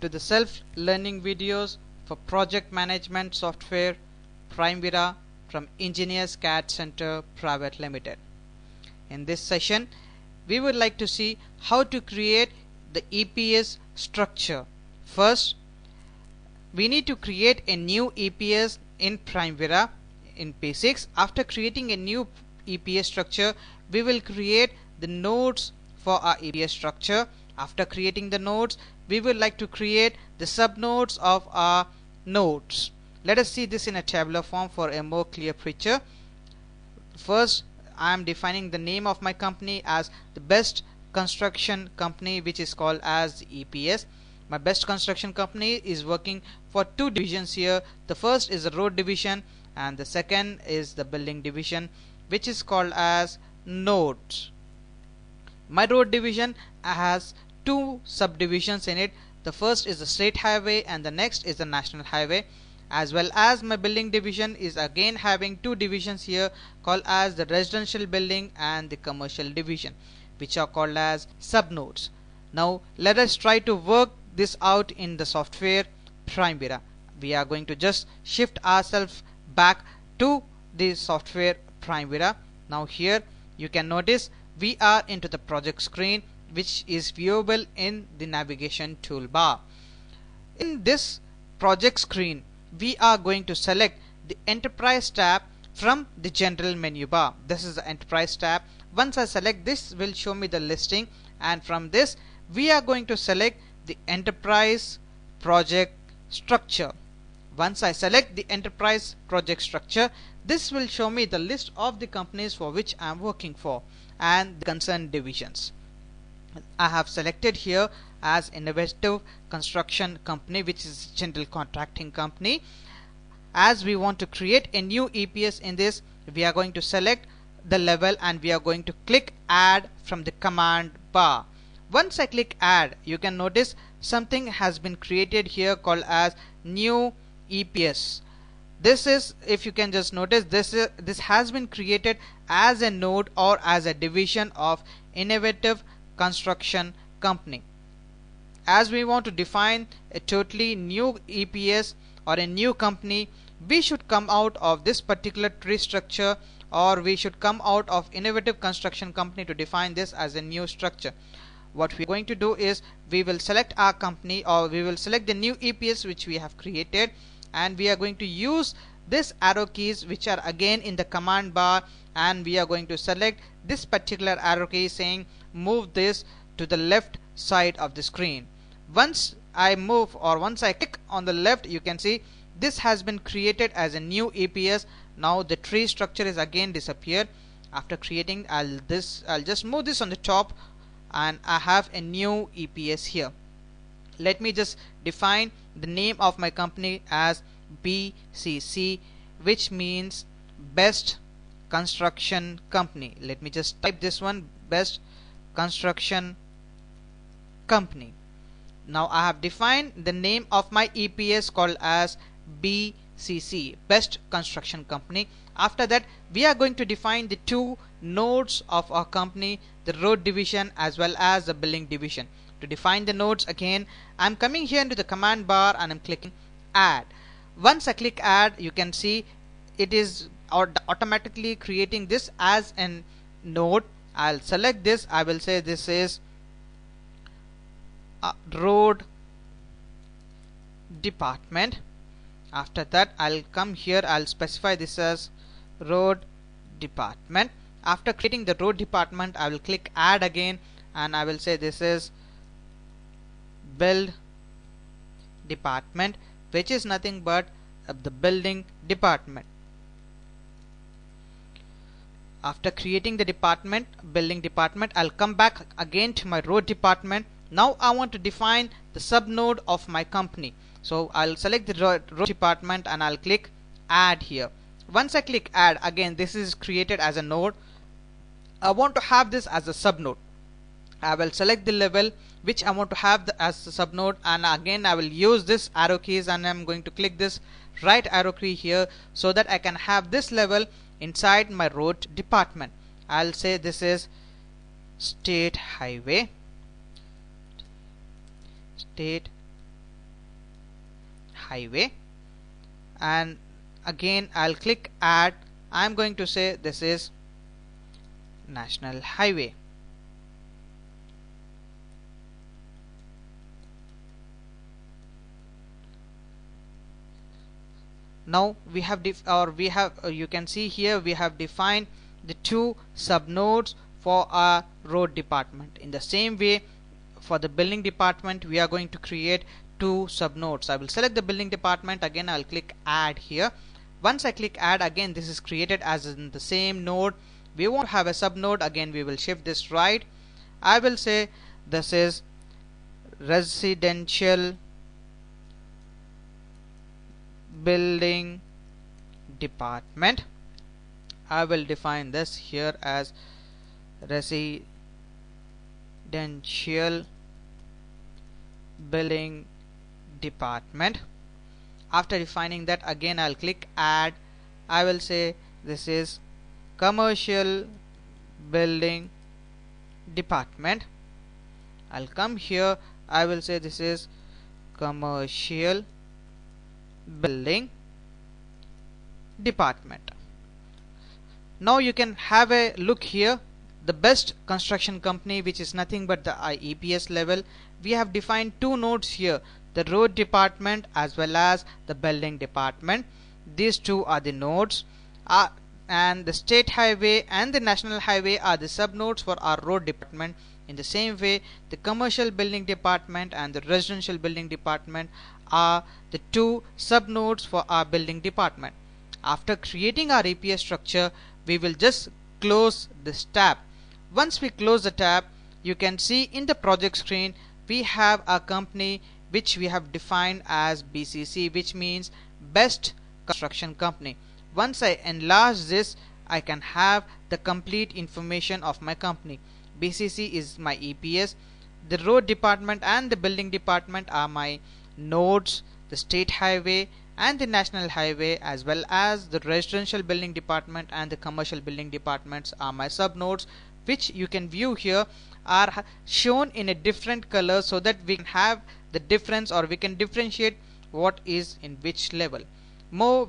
to the self-learning videos for project management software Primavera from Engineers CAD Center Private Limited. In this session, we would like to see how to create the EPS structure. First, we need to create a new EPS in Primavera in P6. After creating a new EPS structure, we will create the nodes for our EPS structure. After creating the nodes, we would like to create the subnodes of our nodes. Let us see this in a tabular form for a more clear picture. First, I am defining the name of my company as the Best Construction Company, which is called as the EPS. My Best Construction Company is working for two divisions here. The first is the road division and the second is the building division, which is called as nodes. My road division has two subdivisions in it. The first is the state highway and the next is the national highway. As well as my building division is again having two divisions here called as the residential building and the commercial division, which are called as subnodes. Now let us try to work this out in the software Primavera. We are going to just shift ourselves back to the software Primavera. Now here you can notice we are into the project screen, which is viewable in the navigation toolbar. In this project screen, we are going to select the Enterprise tab from the general menu bar. This is the Enterprise tab. Once I select this, will show me the listing, and from this we are going to select the Enterprise project structure. Once I select the Enterprise project structure, this will show me the list of the companies for which I am working for and the concerned divisions. I have selected here as Innovative Construction Company, which is general contracting company. As we want to create a new EPS in this, we are going to select the level and we are going to click add from the command bar. Once I click add, you can notice something has been created here called as new EPS. This is, if you can just notice, this has been created as a node or as a division of Innovative Construction Company. As we want to define a totally new EPS or a new company, we should come out of this particular tree structure, or we should come out of Innovative Construction Company to define this as a new structure. What we are going to do is we will select our company, or we will select the new EPS which we have created, and we are going to use this arrow keys which are again in the command bar, and we are going to select this particular arrow key saying move this to the left side of the screen. Once I move, or once I click on the left, you can see this has been created as a new EPS. Now the tree structure is again disappeared. After creating, I'll just move this on the top and I have a new EPS here. Let me just define the name of my company as BCC, which means Best Construction Company. Let me just type this one, Best Construction Company. Now I have defined the name of my EPS called as BCC, Best Construction Company. After that, we are going to define the two nodes of our company, the road division as well as the building division. To define the nodes, again I'm coming here into the command bar and I'm clicking add. Once I click add, you can see it is automatically creating this as a node. I'll select this. I will say this is road department. After that, I'll come here, I'll specify this as road department. After creating the road department, I will click add again and I will say this is build department, which is nothing but the building department. After creating the department, building department, I'll come back again to my road department. Now I want to define the subnode of my company. So I'll select the road department and I'll click add here. Once I click add, again this is created as a node. I want to have this as a subnode. I will select the level which I want to have as a subnode, and again I will use this arrow keys and I'm going to click this right arrow key here so that I can have this level inside my road department. I'll say this is state highway, state highway, and again I'll click add. I'm going to say this is national highway. Now we have you can see here we have defined the two subnodes for our road department. In the same way, for the building department we are going to create two subnodes. I will select the building department. Again I'll click add here. Once I click add, again this is created as in the same node. We won't have a subnode. Again we will shift this right. I will say this is residential building department. I will define this here as residential building department. After defining that, again I'll click add. I will say this is commercial building department. I'll come here. I will say this is commercial building department. Now you can have a look here. The best construction company, which is nothing but the EPS level, we have defined two nodes here, the road department as well as the building department. These two are the nodes, and the state highway and the national highway are the subnodes for our road department. In the same way, the commercial building department and the residential building department are the two subnodes for our building department. After creating our EPS structure, we will just close this tab. Once we close the tab, you can see in the project screen we have a company which we have defined as BCC, which means Best Construction Company. Once I enlarge this, I can have the complete information of my company. BCC is my EPS, the road department and the building department are my nodes, the state highway and the national highway as well as the residential building department and the commercial building departments are my subnodes, which you can view here are shown in a different color so that we can have the difference, or we can differentiate what is in which level. More